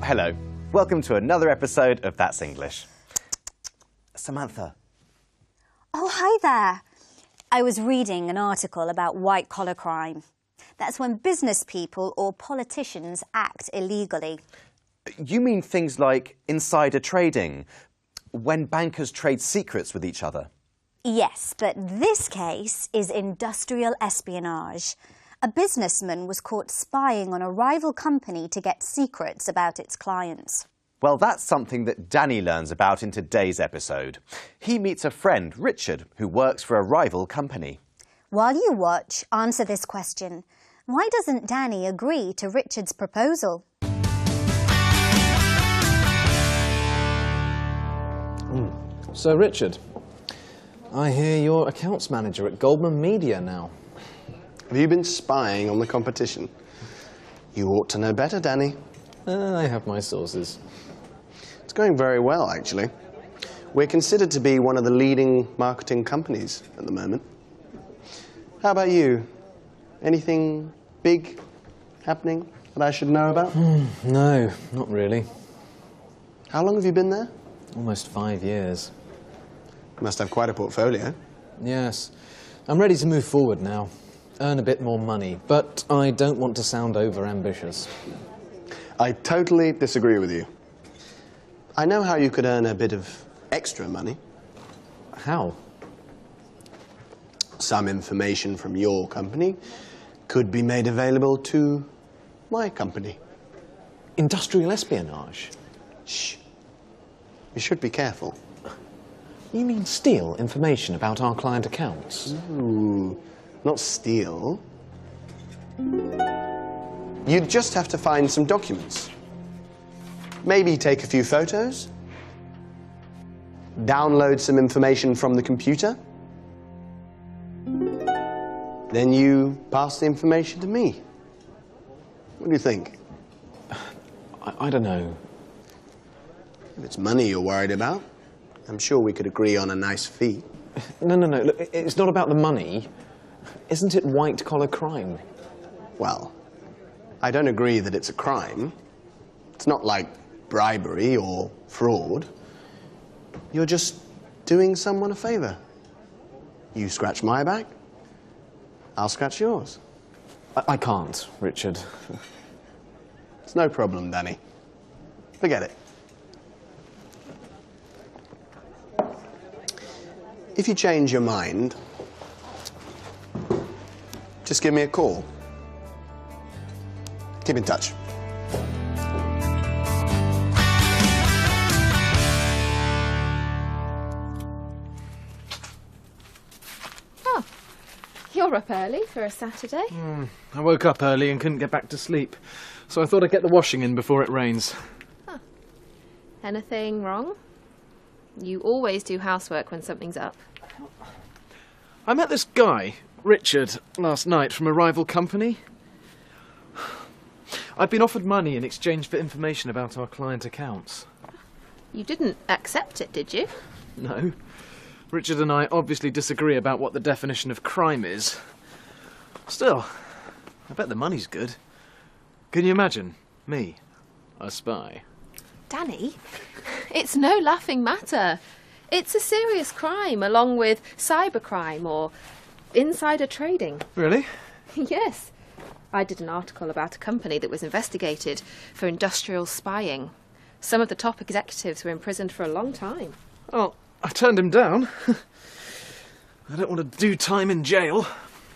Hello. Welcome to another episode of That's English. Samantha. Oh, hi there. I was reading an article about white-collar crime. That's when business people or politicians act illegally. You mean things like insider trading, when bankers trade secrets with each other? Yes, but this case is industrial espionage. A businessman was caught spying on a rival company to get secrets about its clients. Well, that's something that Danny learns about in today's episode. He meets a friend, Richard, who works for a rival company. While you watch, answer this question. Why doesn't Danny agree to Richard's proposal? So, Richard, I hear you're accounts manager at Goldman Media now. Have you been spying on the competition? You ought to know better, Danny. I have my sources. It's going very well, actually. We're considered to be one of the leading marketing companies at the moment. How about you? Anything big happening that I should know about? No, not really. How long have you been there? Almost 5 years. You must have quite a portfolio. Yes. I'm ready to move forward now. Earn a bit more money, but I don't want to sound over-ambitious. I totally disagree with you. I know how you could earn a bit of extra money. How? Some information from your company could be made available to my company. Industrial espionage? Shh. You should be careful. You mean steal information about our client accounts? Ooh, not steal. You'd just have to find some documents. Maybe take a few photos. Download some information from the computer. Then you pass the information to me. What do you think? I don't know. If it's money you're worried about, I'm sure we could agree on a nice fee. No. Look, it's not about the money. Isn't it white-collar crime? Well, I don't agree that it's a crime. It's not like bribery or fraud. You're just doing someone a favor. You scratch my back, I'll scratch yours. I can't, Richard. It's no problem, Danny. Forget it. If you change your mind, just give me a call. Keep in touch. Oh, you're up early for a Saturday. I woke up early and couldn't get back to sleep, so I thought I'd get the washing in before it rains. Huh. Anything wrong? You always do housework when something's up. I met this guy, Richard, last night from a rival company. I'd been offered money in exchange for information about our client accounts. You didn't accept it, did you? No. Richard and I obviously disagree about what the definition of crime is. Still, I bet the money's good. Can you imagine? Me, a spy. Danny, it's no laughing matter. It's a serious crime, along with cybercrime or insider trading. Really? Yes. I did an article about a company that was investigated for industrial spying. Some of the top executives were imprisoned for a long time. Oh, I turned him down. I don't want to do time in jail.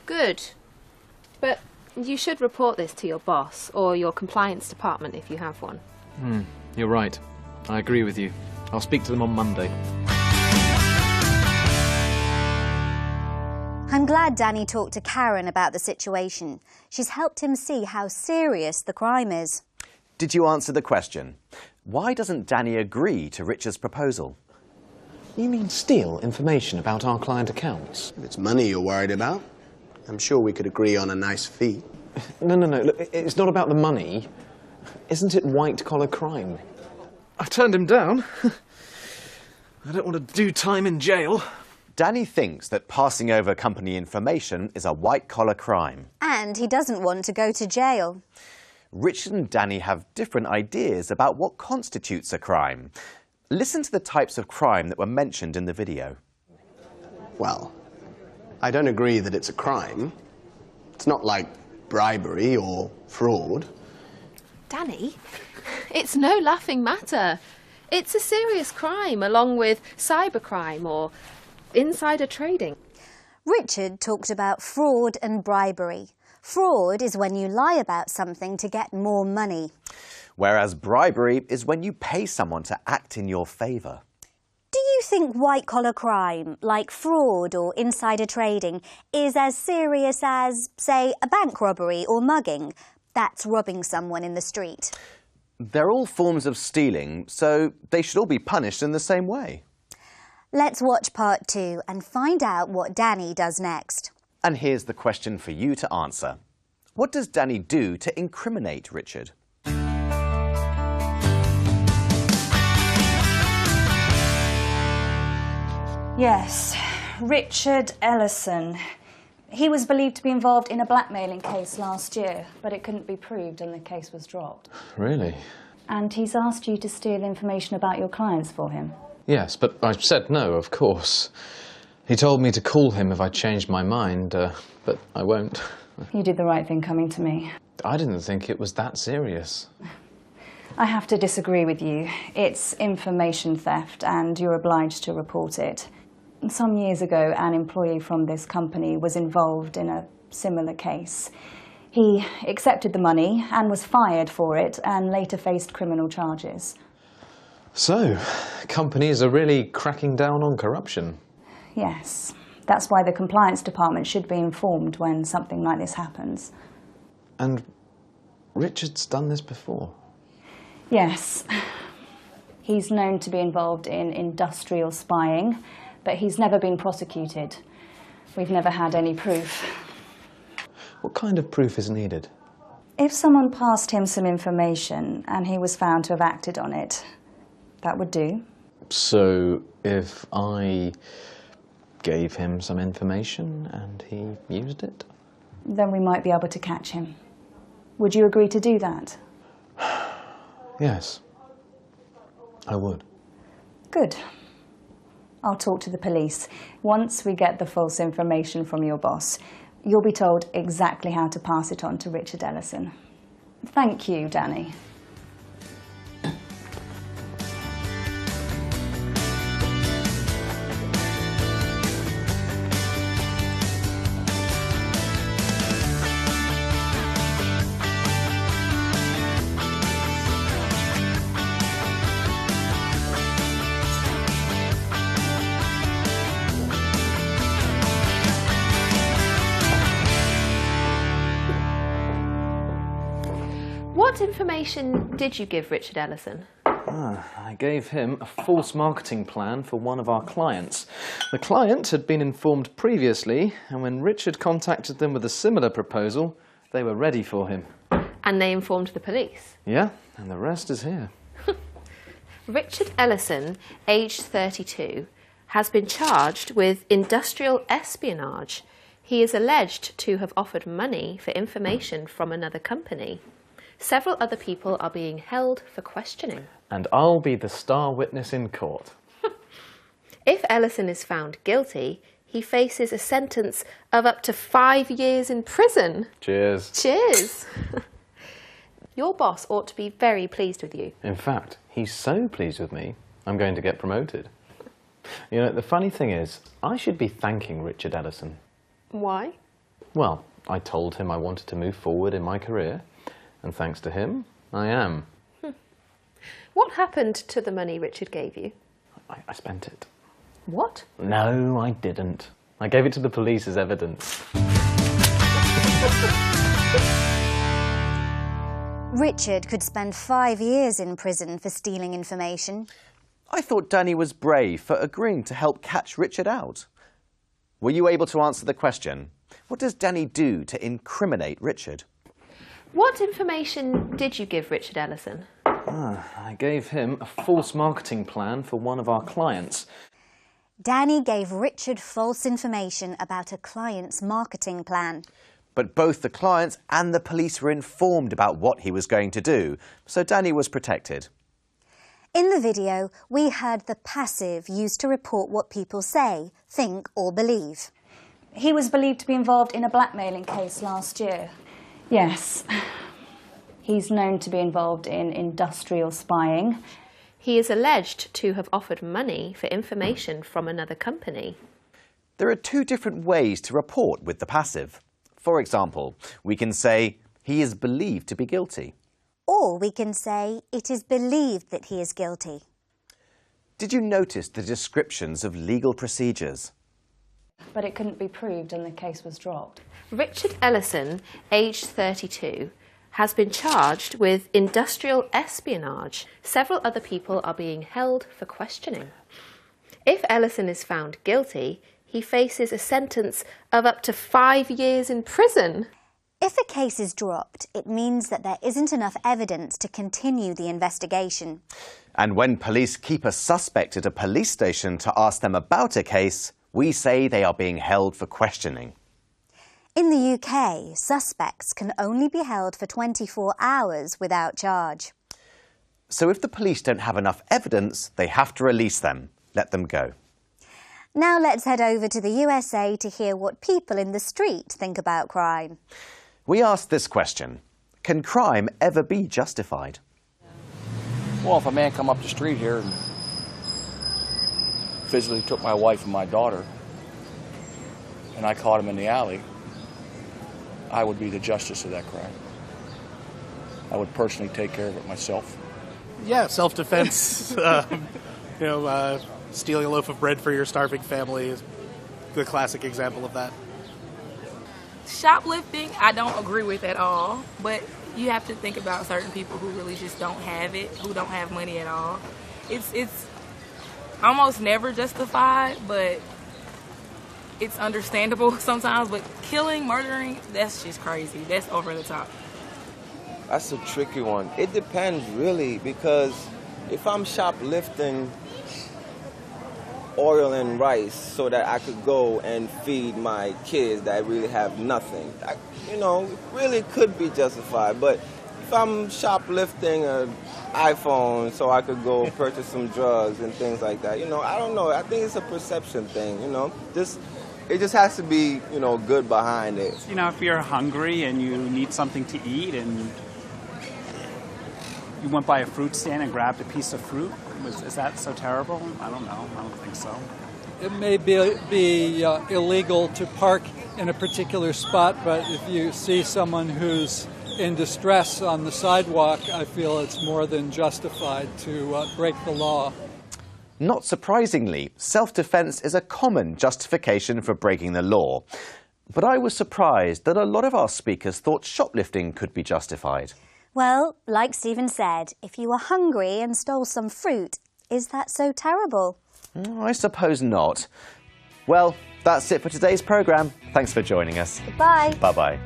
Good. But you should report this to your boss or your compliance department if you have one. You're right. I agree with you. I'll speak to them on Monday. I'm glad Danny talked to Karen about the situation. She's helped him see how serious the crime is. Did you answer the question? Why doesn't Danny agree to Richard's proposal? You mean steal information about our client accounts? If it's money you're worried about, I'm sure we could agree on a nice fee. No. Look, it's not about the money. Isn't it white-collar crime? I turned him down. I don't want to do time in jail. Danny thinks that passing over company information is a white-collar crime. And he doesn't want to go to jail. Richard and Danny have different ideas about what constitutes a crime. Listen to the types of crime that were mentioned in the video. Well, I don't agree that it's a crime. It's not like bribery or fraud. Danny, it's no laughing matter. It's a serious crime along with cybercrime or insider trading. Richard talked about fraud and bribery. Fraud is when you lie about something to get more money. Whereas bribery is when you pay someone to act in your favour. Do you think white-collar crime, like fraud or insider trading, is as serious as, say, a bank robbery or mugging? That's robbing someone in the street. They're all forms of stealing, so they should all be punished in the same way. Let's watch part 2 and find out what Danny does next. And here's the question for you to answer. What does Danny do to incriminate Richard? Yes, Richard Ellison. He was believed to be involved in a blackmailing case last year, but it couldn't be proved and the case was dropped. Really? And he's asked you to steal information about your clients for him. Yes, but I said no, of course. He told me to call him if I changed my mind, but I won't. You did the right thing coming to me. I didn't think it was that serious. I have to disagree with you. It's information theft and you're obliged to report it. Some years ago, an employee from this company was involved in a similar case. He accepted the money and was fired for it and later faced criminal charges. So, companies are really cracking down on corruption. Yes, that's why the compliance department should be informed when something like this happens. And Richard's done this before? Yes. He's known to be involved in industrial spying, but he's never been prosecuted. We've never had any proof. What kind of proof is needed? If someone passed him some information and he was found to have acted on it, that would do. So, if I gave him some information and he used it? Then we might be able to catch him. Would you agree to do that? Yes, I would. Good. I'll talk to the police. Once we get the false information from your boss, you'll be told exactly how to pass it on to Richard Ellison. Thank you, Danny. What information did you give Richard Ellison? I gave him a false marketing plan for one of our clients. The client had been informed previously, and when Richard contacted them with a similar proposal, they were ready for him. And they informed the police? Yeah, and the rest is here. Richard Ellison, aged 32, has been charged with industrial espionage. He is alleged to have offered money for information from another company. Several other people are being held for questioning. And I'll be the star witness in court. If Ellison is found guilty, he faces a sentence of up to 5 years in prison. Cheers. Cheers! Your boss ought to be very pleased with you. In fact, he's so pleased with me, I'm going to get promoted. You know, the funny thing is, I should be thanking Richard Ellison. Why? Well, I told him I wanted to move forward in my career, and thanks to him, I am. What happened to the money Richard gave you? I spent it. What? No, I didn't. I gave it to the police as evidence. Richard could spend 5 years in prison for stealing information. I thought Danny was brave for agreeing to help catch Richard out. Were you able to answer the question? What does Danny do to incriminate Richard? What information did you give Richard Ellison? I gave him a false marketing plan for one of our clients. Danny gave Richard false information about a client's marketing plan. But both the clients and the police were informed about what he was going to do, so Danny was protected. In the video, we heard the passive used to report what people say, think or believe. He was believed to be involved in a blackmailing case last year. Yes. He's known to be involved in industrial spying. He is alleged to have offered money for information from another company. There are two different ways to report with the passive. For example, we can say, he is believed to be guilty. Or we can say, it is believed that he is guilty. Did you notice the descriptions of legal procedures? But it couldn't be proved and the case was dropped. Richard Ellison, aged 32, has been charged with industrial espionage. Several other people are being held for questioning. If Ellison is found guilty, he faces a sentence of up to 5 years in prison. If a case is dropped, it means that there isn't enough evidence to continue the investigation. And when police keep a suspect at a police station to ask them about a case, we say they are being held for questioning. In the UK, suspects can only be held for 24 hours without charge. So if the police don't have enough evidence, they have to release them, let them go. Now let's head over to the USA to hear what people in the street think about crime. We asked this question: can crime ever be justified? Well, if a man come up the street here and physically took my wife and my daughter, and I caught him in the alley, I would be the justice of that crime. I would personally take care of it myself. Yeah, self-defense. Stealing a loaf of bread for your starving family is the classic example of that. Shoplifting, I don't agree with at all, but you have to think about certain people who really just don't have it, who don't have money at all. It's almost never justified, but it's understandable sometimes. But killing, murdering, that's just crazy. That's over the top. That's a tricky one. It depends, really, because if I'm shoplifting oil and rice so that I could go and feed my kids that really have nothing, really could be justified. But if I'm shoplifting an iPhone so I could go purchase some drugs and things like that, I don't know. I think it's a perception thing, It just has to be, good behind it. If you're hungry and you need something to eat and you went by a fruit stand and grabbed a piece of fruit, is that so terrible? I don't know. I don't think so. It may be illegal to park in a particular spot, but if you see someone who's in distress on the sidewalk, I feel it's more than justified to break the law. Not surprisingly, self-defense is a common justification for breaking the law. But I was surprised that a lot of our speakers thought shoplifting could be justified. Well, like Stephen said, if you were hungry and stole some fruit, is that so terrible? I suppose not. Well, that's it for today's programme. Thanks for joining us. Goodbye. Bye-bye.